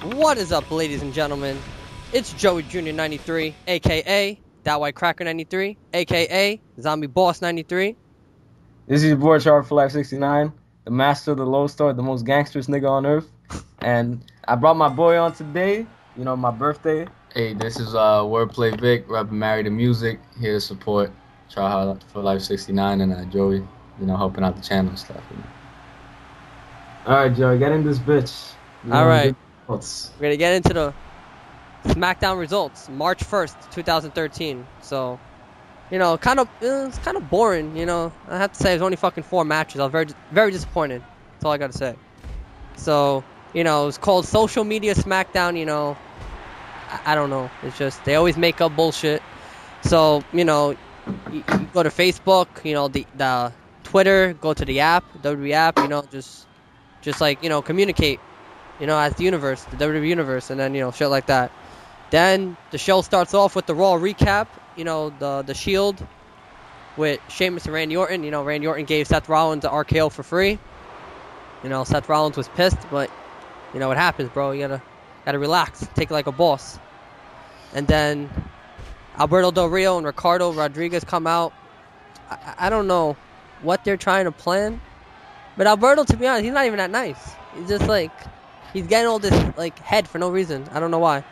What is up, ladies and gentlemen? It's Joey Jr. 93, aka That White Cracker 93, aka Zombie Boss 93. This is your boy Char for Life 69, the master of the low star, the most gangsterous nigga on earth. And I brought my boy on today, my birthday. Hey, this is Wordplay Vic, rapping Married to Music, here to support Try for Life 69 and Joey, helping out the channel and stuff. Alright, Joey, get in this bitch. Alright, we're gonna get into the Smackdown results, March 1st, 2013. So, it's kind of boring, I have to say, there's only fucking 4 matches. I was very, very disappointed. That's all I gotta say. So, it's called Social Media Smackdown, I don't know. It's just, they always make up bullshit. So, you go to Facebook, the Twitter, go to the app, WWE app, just like, communicate, as the universe, the WWE universe, and then, shit like that. Then the show starts off with the Raw recap, the Shield with Sheamus and Randy Orton. Randy Orton gave Seth Rollins the RKO for free. Seth Rollins was pissed, but, it happens, bro. You gotta relax, take it like a boss. And then Alberto Del Rio and Ricardo Rodriguez come out. I don't know what they're trying to plan, but Alberto, to be honest, he's not even that nice. He's just like, he's getting all this like head for no reason. I don't know why.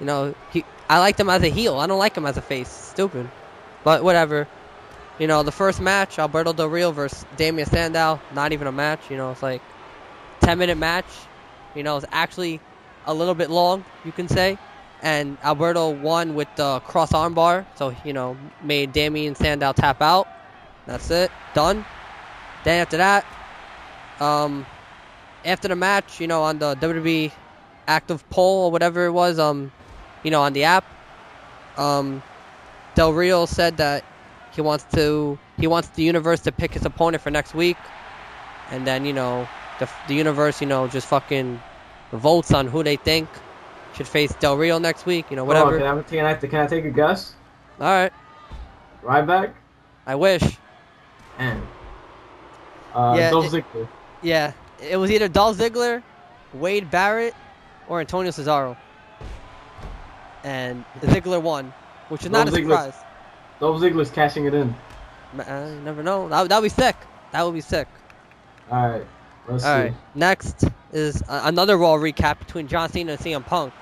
I liked him as a heel. I don't like him as a face. Stupid. But whatever. The first match, Alberto Del Rio versus Damian Sandow, not even a match. It's like 10-minute match. It's actually a little bit long, you can say. And Alberto won with the cross arm bar. So, made Damian Sandow tap out. That's it. Done. Then after that, after the match, on the WWE active poll or whatever it was, on the app, Del Rio said that he wants the universe to pick his opponent for next week. And then, the universe, just fucking votes on who they think should face Del Rio next week, whatever. Oh, can I take a guess? Alright. Ryback? I wish. And yeah, Dolph Ziggler. Yeah. It was either Dolph Ziggler, Wade Barrett, or Antonio Cesaro. And Ziggler won, which is not a surprise. Dolph Ziggler's cashing it in. You never know. That would be sick. That would be sick. Alright. Let's see. Next is another Raw recap between John Cena and CM Punk.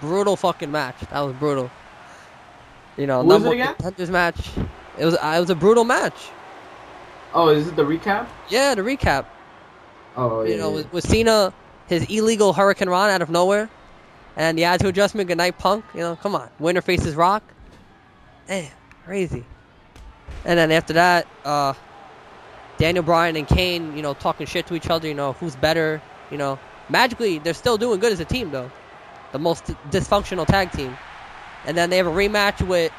Brutal fucking match. That was brutal. Was it again? Contenders match. It was a brutal match. Oh, is it the recap? Yeah, the recap. Oh, yeah. With Cena, his illegal Hurricane Run out of nowhere, and the attitude adjustment, good night Punk. Come on, winner faces Rock. Damn, crazy. And then after that, Daniel Bryan and Kane, talking shit to each other. Who's better. Magically they're still doing good as a team though. The most dysfunctional tag team. And then they have a rematch with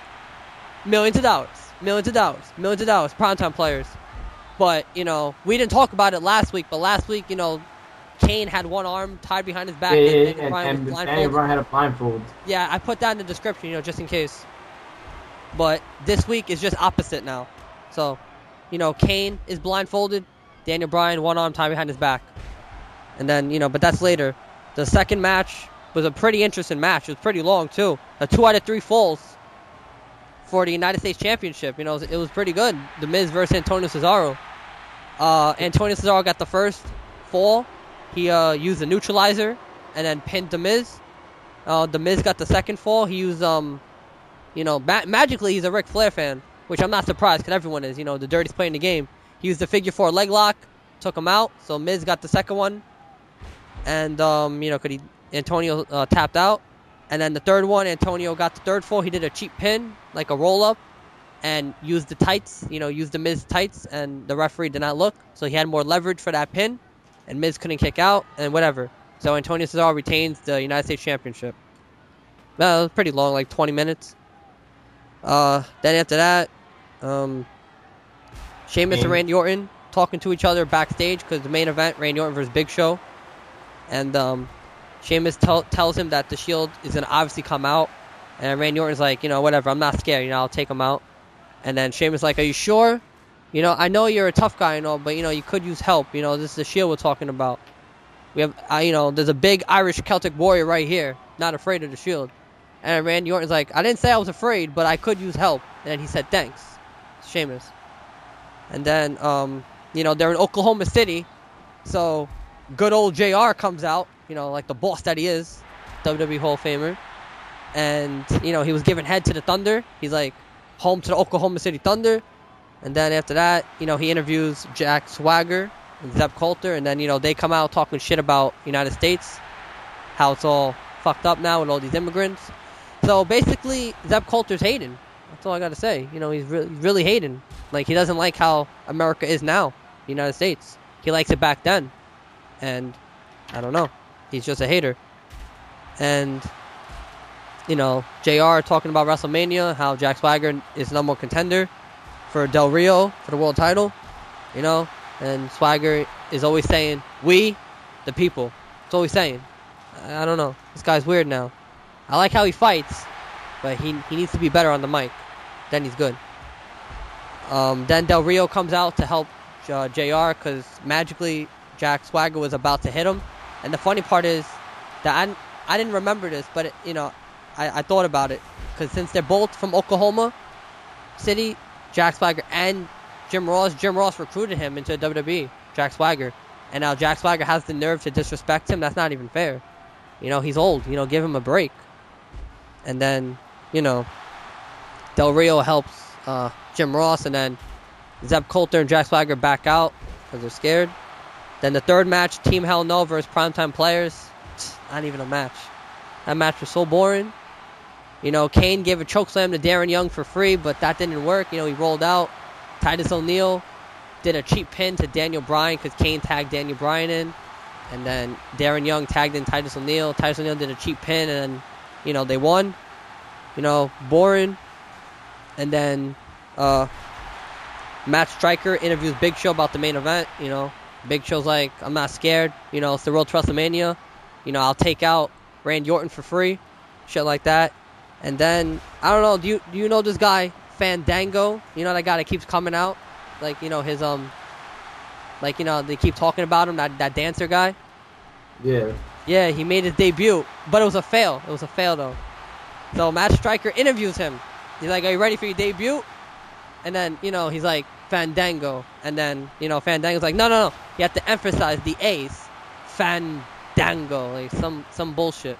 millions of dollars, primetime players. But, we didn't talk about it last week, but last week, Kane had one arm tied behind his back. And Daniel Bryan had a blindfold. Yeah, I put that in the description, just in case. But this week is just opposite now. So, Kane is blindfolded, Daniel Bryan, one arm tied behind his back. And then, but that's later. The second match was a pretty interesting match. It was pretty long, too. 2 out of 3 falls for the United States Championship. It was pretty good. The Miz versus Antonio Cesaro. Antonio Cesaro got the first fall. He used a neutralizer and then pinned The Miz. The Miz got the second fall. He used, magically he's a Ric Flair fan, which I'm not surprised because everyone is. The dirtiest play in the game. He used the figure 4 leg lock, took him out. So Miz got the second one. And, Antonio tapped out. And then the third one, Antonio got the third fall. He did a cheap pin, like a roll-up, and used the tights, used the Miz tights, and the referee did not look. So he had more leverage for that pin, and Miz couldn't kick out, and whatever. So Antonio Cesaro retains the United States Championship. Well, it was pretty long, like 20 minutes. Then after that, Sheamus and Randy Orton talking to each other backstage, because the main event, Randy Orton versus Big Show. And, Sheamus tells him that the Shield is going to obviously come out. And Randy Orton's like, whatever, I'm not scared, I'll take him out. And then Sheamus like, are you sure? I know you're a tough guy, but, you could use help. This is the Shield we're talking about. We have, there's a big Irish Celtic warrior right here, not afraid of the Shield. And Randy Orton's like, I didn't say I was afraid, but I could use help. And then he said, thanks, Sheamus. And then, they're in Oklahoma City. So, good old JR comes out, like the boss that he is, WWE Hall of Famer. And, he was giving head to the Thunder. He's like, home to the Oklahoma City Thunder. And then after that, he interviews Jack Swagger and Zeb Coulter. And then, they come out talking shit about United States. How it's all fucked up now with all these immigrants. So basically, Zeb Coulter's hating. That's all I gotta say. He's really hating. Like, he doesn't like how America is now, the United States. He likes it back then. And, I don't know. He's just a hater. And, JR talking about WrestleMania, how Jack Swagger is number one contender for Del Rio, for the world title. And Swagger is always saying, we, the people. That's all he's saying. I don't know. This guy's weird now. I like how he fights, but he needs to be better on the mic. Then he's good. Then Del Rio comes out to help JR because magically Jack Swagger was about to hit him. And the funny part is that I didn't remember this, but I thought about it because since they're both from Oklahoma City, Jack Swagger and Jim Ross recruited him into WWE, Jack Swagger. And now Jack Swagger has the nerve to disrespect him. That's not even fair. He's old. Give him a break. And then, Del Rio helps Jim Ross, and then Zeb Coulter and Jack Swagger back out because they're scared. Then the third match, Team Hell No versus Primetime Players. Not even a match. That match was so boring. Kane gave a chokeslam to Darren Young for free, but that didn't work. He rolled out. Titus O'Neil did a cheap pin to Daniel Bryan because Kane tagged Daniel Bryan in. And then Darren Young tagged in Titus O'Neil. Titus O'Neil did a cheap pin, and then, they won. Boring. And then Matt Striker interviews Big Show about the main event. Big Show's like, I'm not scared. It's the Road to WrestleMania. I'll take out Randy Orton for free. Shit like that. And then, I don't know, do you know this guy, Fandango? That guy that keeps coming out? Like, his, they keep talking about him, that dancer guy? Yeah. Yeah, he made his debut, but it was a fail. It was a fail, though. So Matt Striker interviews him. He's like, are you ready for your debut? And then, he's like, Fandango. And then, Fandango's like, no. You have to emphasize the A's. Fandango. Like, some bullshit.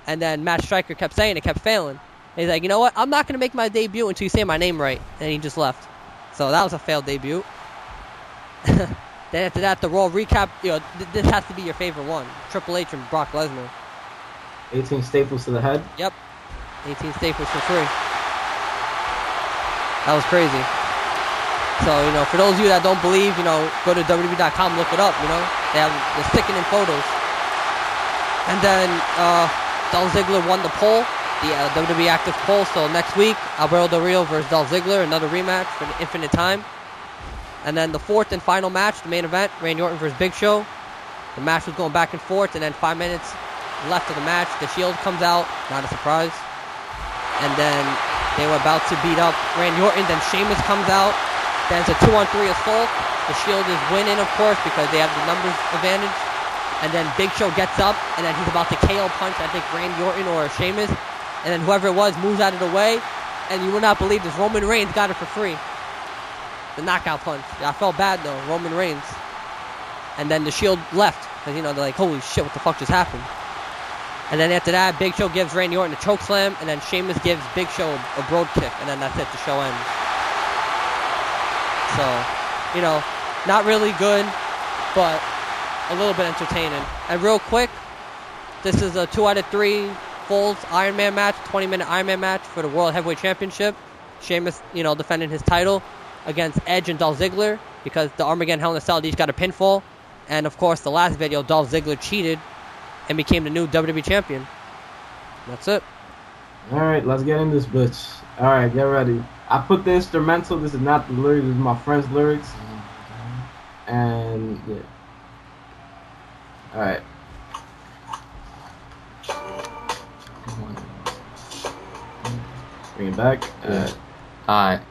And then Matt Striker kept saying it, kept failing. And he's like, you know what? I'm not going to make my debut until you say my name right. And he just left. So that was a failed debut. Then after that, the Raw recap, this has to be your favorite one. Triple H and Brock Lesnar. 18 staples to the head? Yep. 18 staples for free. That was crazy. So, for those of you that don't believe, go to WWE.com, look it up, They have the sickening photos. And then, Dolph Ziggler won the poll, the WWE Active poll. So next week, Alberto Del Rio versus Dolph Ziggler, another rematch for the infinite time. And then the fourth and final match, the main event, Randy Orton versus Big Show. The match was going back and forth, and then 5 minutes left of the match, the Shield comes out, not a surprise. And then they were about to beat up Randy Orton, then Sheamus comes out. Then it's a 2-on-3 assault. The Shield is winning, of course, because they have the numbers advantage. And then Big Show gets up, and then he's about to KO punch, I think, Randy Orton or Sheamus. And then whoever it was moves out of the way. And you will not believe this, Roman Reigns got it for free. The knockout punch. I felt bad, though, Roman Reigns. And then the Shield left. Because, they're like, holy shit, what the fuck just happened? And then after that, Big Show gives Randy Orton a chokeslam. And then Sheamus gives Big Show a broad kick. And then that's it, the show ends. So, not really good, but a little bit entertaining. And real quick, this is a 2 out of 3 Falls Iron Man match, 20-minute Iron Man match for the World Heavyweight Championship. Sheamus, defending his title against Edge and Dolph Ziggler because the Armageddon Hell in a Cell each got a pinfall. And, of course, the last video, Dolph Ziggler cheated and became the new WWE Champion. That's it. All right, let's get in this bitch. All right, get ready. I put the instrumental. This is not the lyrics. This is my friend's lyrics. And, yeah. All right. Bring it back. Yeah. Alright.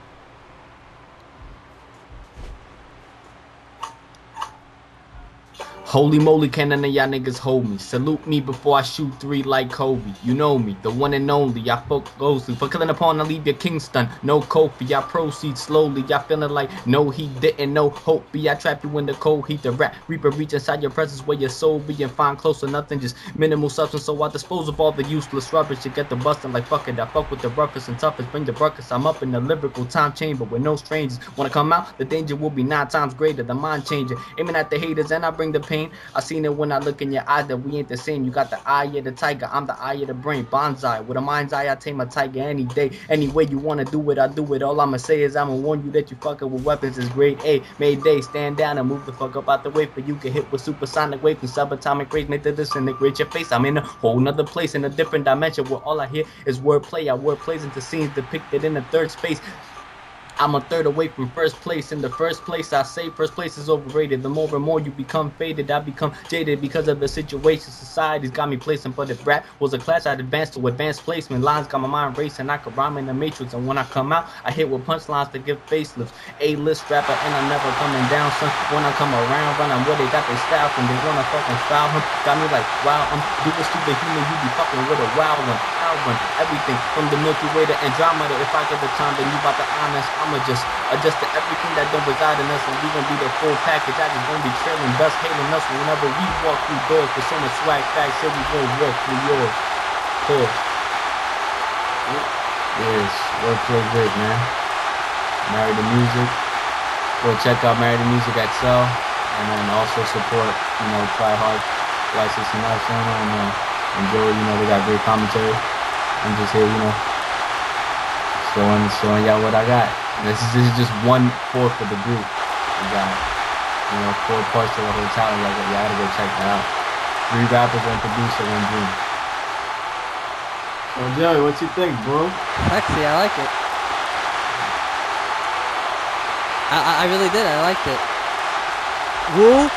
Holy moly, can none of y'all niggas hold me? Salute me before I shoot 3 like Kobe. You know me, the one and only. I fuck closely. For killing upon, I leave your Kingston. No Kofi, I proceed slowly. Y'all feeling like no he didn't, no hope. Be I trap you in the cold heat. The rap reaper reach inside your presence where your soul be and find close to nothing. Just minimal substance, so I dispose of all the useless rubbish. You get the bustin' like fuck it. I fuck with the roughest and toughest. Bring the ruckus. I'm up in the lyrical time chamber with no strangers. Wanna come out? The danger will be 9 times greater. The mind changer. Aiming at the haters and I bring the pain. I seen it when I look in your eyes that we ain't the same. You got the eye of the tiger, I'm the eye of the brain. Bonsai, with a mind's eye, I tame a tiger any day. Any way you wanna do it, I do it. All I'ma say is I'ma warn you that you fucking with weapons is grade A. Mayday, stand down and move the fuck up out the way for you get hit with supersonic waves and subatomic rays. Make the disintegrate your face. I'm in a whole nother place, in a different dimension where all I hear is wordplay. I word plays into scenes depicted in the third space. I'm a third away from first place. In the first place, I say first place is overrated. The more and more you become faded, I become jaded because of the situation. Society's got me placing, but if rap was a class, I'd advance to advanced placement. Lines got my mind racing, I could rhyme in the matrix. And when I come out, I hit with punchlines to give facelifts. A-list rapper, and I'm never coming down, son. When I come around, running where they got their style from, they wanna fucking foul him. Got me like, wow, do a stupid human, you be fucking with a wild one. I'll run everything from the Milky Way to Andromeda. If I get the time, then you about to honest. I'ma just adjust to everything that don't reside in us, and we gon' be the full package. I just gon' be trailing, thus hating us whenever we walk through doors. With so much swag, facts, say we gon' walk through yours. Cool. Yes, wordplay great, man. Married to Music. Go check out Married to Music XL, and then also support, you know, Tryhards Life 69 channel, and Joey, you know, they got great commentary. I'm just here, you know, showing y'all what I got. This is just 1/4 of the group. We got, you know, 4 parts to the whole talent. Y'all gotta go check that out. 3 rappers, 1 producer, 1 dream. Oh, Joey, what you think, bro? Sexy, I like it. I really did. I liked it. Woo,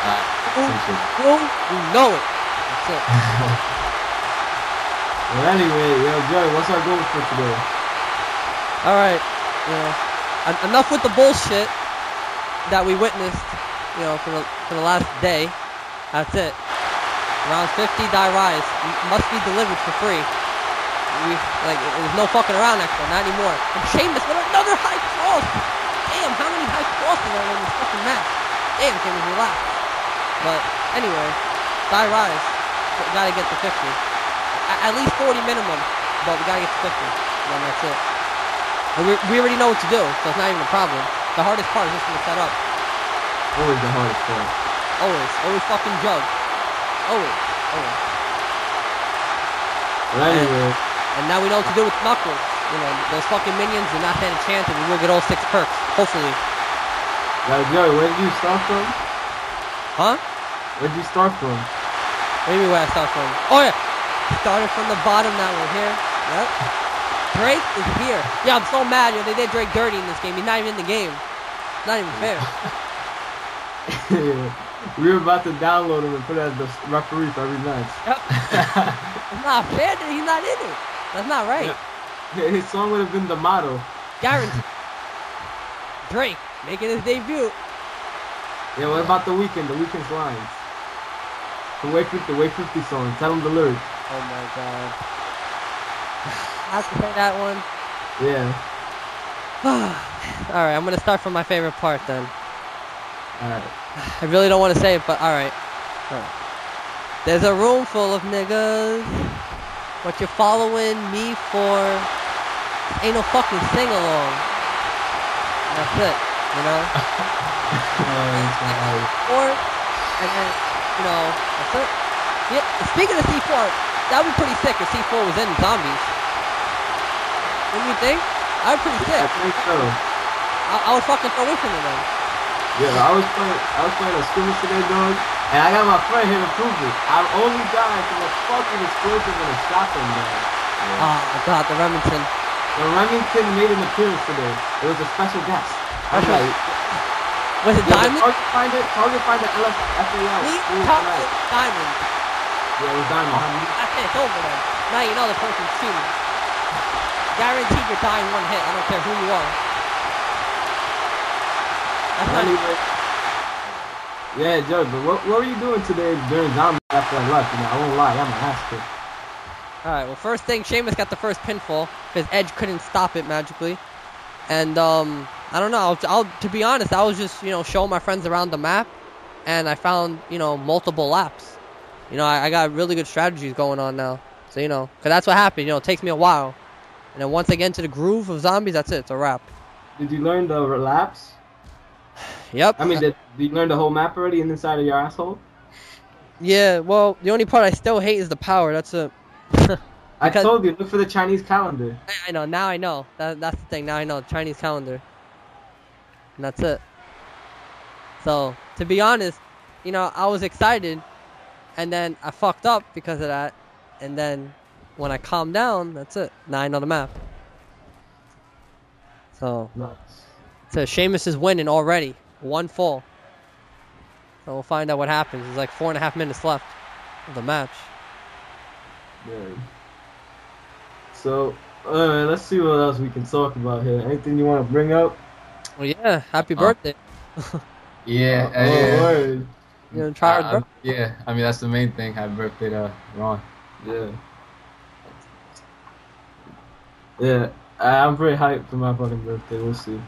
woo, you know it. That's it. Well, anyway, yo, Joey, what's our goal for today? All right, you know, enough with the bullshit that we witnessed, you know, for the last day. That's it. Round 50, die rise. Must be delivered for free. There's no fucking around next one, not anymore. And Sheamus with another high cross. Damn, how many high crosses are in this fucking match? Damn, can we relax? But anyway, die rise. Gotta get to 50. At least 40 minimum, but we gotta get to 50. And then that's it. And we already know what to do, so it's not even a problem. The hardest part is just gonna set up. Always the hardest part. Always fucking jug. Always. But anyway. And now we know what to do with Knuckles. You know, those fucking minions do not stand a chance, and we will get all 6 perks, hopefully. Now, Joey, where did you start from? Huh? Where'd you start from? What do you mean where I start from? Oh yeah! Started from the bottom, now we're here. Yep. Drake is here. Yeah, I'm so mad. Yo, they did Drake dirty in this game. He's not even in the game. It's not even fair. We were about to download him and put it as the referee for every match. Yep. It's not fair that he's not in it. That's not right. Yeah. His song would have been the motto. Guaranteed. Drake making his debut. Yeah, what about the Weeknd? The Weeknd's lines. The Way 50 song. Tell him the lyrics. Oh my god. I have to say that one. Yeah. Alright, I'm gonna start from my favorite part then. Alright. I really don't want to say it, but alright. There's a room full of niggas. What you're following me for ain't no fucking sing-along. That's it, you know? And then, you know, that's it. Yeah, speaking of C4, that would be pretty sick if C4 was in Zombies. What do you think? That would be pretty sick. I think so. I would fucking throw with him then. Yeah, I was playing a scrimmage today, dog, and I got my friend here to prove it. I'm only dying from a fucking explosive and a shotgun, man. Yeah. Oh my god, the Remington. The Remington made an appearance today. It was a special guest. I'm like, was it Diamond? Target finder LFAL. Diamond. Yeah, it was Diamond. That's it, it's over then. Now you know the person's cheating. Guaranteed you're dying 1 hit. I don't care who you are. That's not anyway, Yeah, Joe, but what were you doing today during Zombie after I left? You know, I won't lie, I'm an asshole. Alright, well, first thing, Sheamus got the first pinfall because Edge couldn't stop it magically. And, I don't know, to be honest, I was just, showing my friends around the map, and I found, multiple laps. I got really good strategies going on now. So, because that's what happened, it takes me a while. And then once I get into the groove of zombies, that's it, it's a wrap. Did you learn the laps? Yep. I mean, did you learn the whole map already inside of your asshole? Yeah, well, the only part I still hate is the power, that's it. I told you, look for the Chinese calendar. I know, now I know. That's the thing, now I know, Chinese calendar. And that's it. So, to be honest, I was excited, and then I fucked up because of that, and then when I calmed down, that's it. Now I know the map. So, Nice. So Sheamus is winning already. 1 fall. So we'll find out what happens. There's like 4.5 minutes left of the match. Yeah. So, let's see what else we can talk about here. Anything you want to bring up? Well, yeah. Happy birthday. Yeah. Word. You gonna try hard, bro? Yeah. I mean, that's the main thing. Happy birthday to Ron. Yeah. Yeah. I'm very hyped for my fucking birthday. We'll see.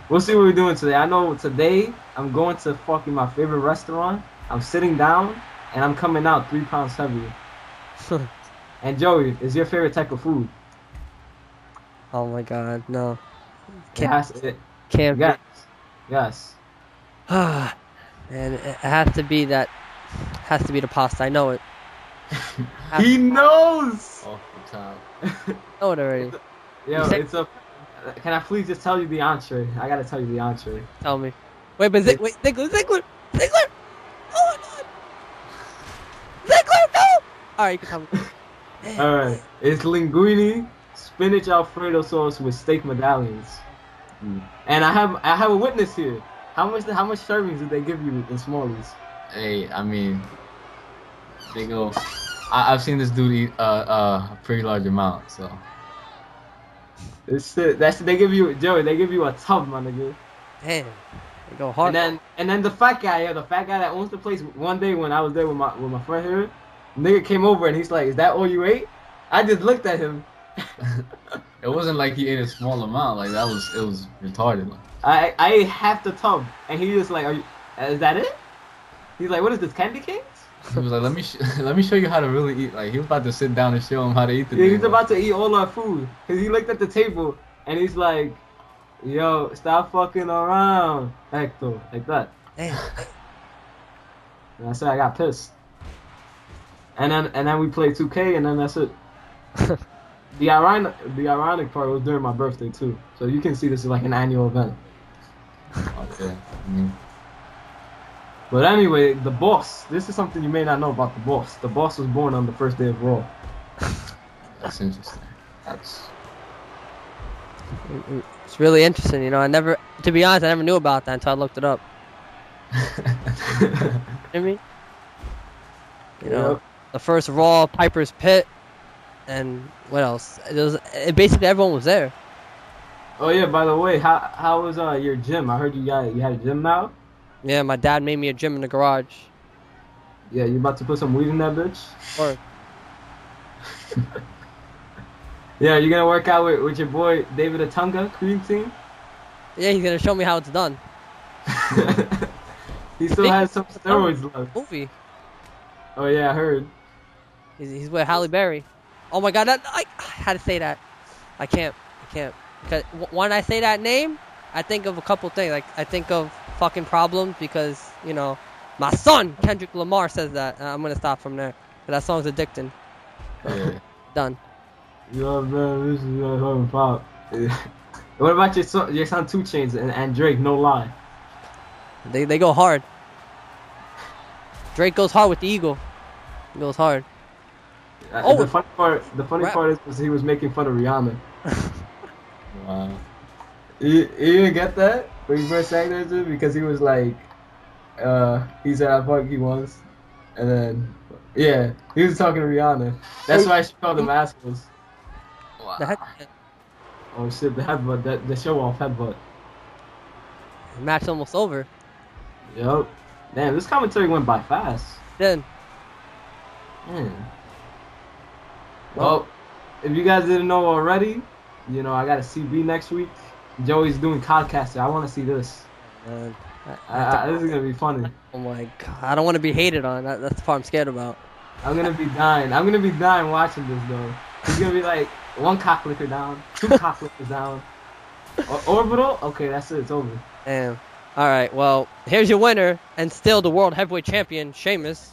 We'll see what we're doing today. I know today I'm going to fucking my favorite restaurant. I'm sitting down and I'm coming out 3 pounds heavier. And Joey, is your favorite type of food? Oh my god, no. Can't. Can't Yes. Yes. And it has to be that. Has to be the pasta. I know it. He knows. Off the top. I know it already. Yo, it's a. Can I please just tell you the entree? I gotta tell you the entree. Tell me. Wait, but Ziggler! Oh my god! Ziggler, no! Alright, you can tell me. Alright, it's linguine, spinach Alfredo sauce with steak medallions. And I have a witness here. How much servings did they give you in Smallies? Hey, I mean, they go. I've seen this dude eat a pretty large amount, so. They give you, Joey. They give you a tub, my nigga. Damn, they go hard. And then the fat guy, the fat guy that owns the place. One day when I was there with my friend here, nigga came over and he's like, "Is that all you ate?" I just looked at him. It wasn't like he ate a small amount. Like it was retarded. I ate half the tub, and he was like, is that it?" He's like, "What is this, candy canes?" He was like, let me show you how to really eat. Like he was about to sit down and show him how to eat the Yeah, thing. he's about to eat all our food. Cause he looked at the table and he's like, "Yo, stop fucking around, Hector," like that. Damn. And I said I got pissed. And then we played 2K and then that's it. The ironic part was during my birthday too. So you can see this is like an annual event. Okay. But anyway, the boss. This is something you may not know about the boss. The boss was born on the first day of Raw. That's interesting. It's really interesting, to be honest, I never knew about that until I looked it up. You know what I mean? Yep. The first Raw, Piper's Pit, and what else? Basically everyone was there. Oh yeah, by the way, how was your gym? I heard you had a gym now? Yeah, my dad made me a gym in the garage. Yeah, you about to put some weed in that bitch? Or Yeah, you gonna work out with your boy David Atunga, Cream Team? yeah, he's gonna show me how it's done. He still has some steroids left. Movie. Oh yeah, I heard. He's with Halle Berry. Oh my god, I had to say that. I can't. Because when I say that name, I think of a couple things. Like I think of fucking Problems because my son Kendrick Lamar says that. I'm gonna stop from there. But that song's addicting. Yeah. Done. Yo man, this is fucking pop. What about your son 2 Chainz and Drake? No lie. They go hard. Drake goes hard with the Eagle. He goes hard. The funny part is he was making fun of Rihanna. Wow. You didn't get that when he first sang that shit because he was like, he said I fuck he wants, and then yeah, he was talking to Rihanna. That's why she called them assholes. Wow. Oh shit, the headbutt, the show off headbutt. Match almost over. Yup. Damn, this commentary went by fast. Then. Man. Well, if you guys didn't know already, you know, I got a CB next week. Joey's doing podcasting. I want to see this. Man. This is going to be funny. Oh my god. I don't want to be hated on. That's the part I'm scared about. I'm going to be dying. I'm going to be dying watching this, though. He's going to be like, 1 cocklicker down, 2 cocklickers down. Orbital? Okay, that's it. It's over. Damn. Alright, well, here's your winner, and still the World Heavyweight Champion, Sheamus.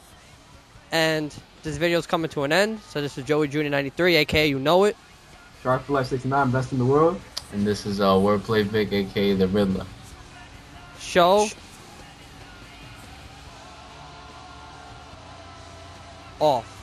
And this video's coming to an end. So this is Joey Jr. 93, aka You Know It. Shark for Life 69, best in the world. And this is Wordplay Vic, aka the Riddler. Show off.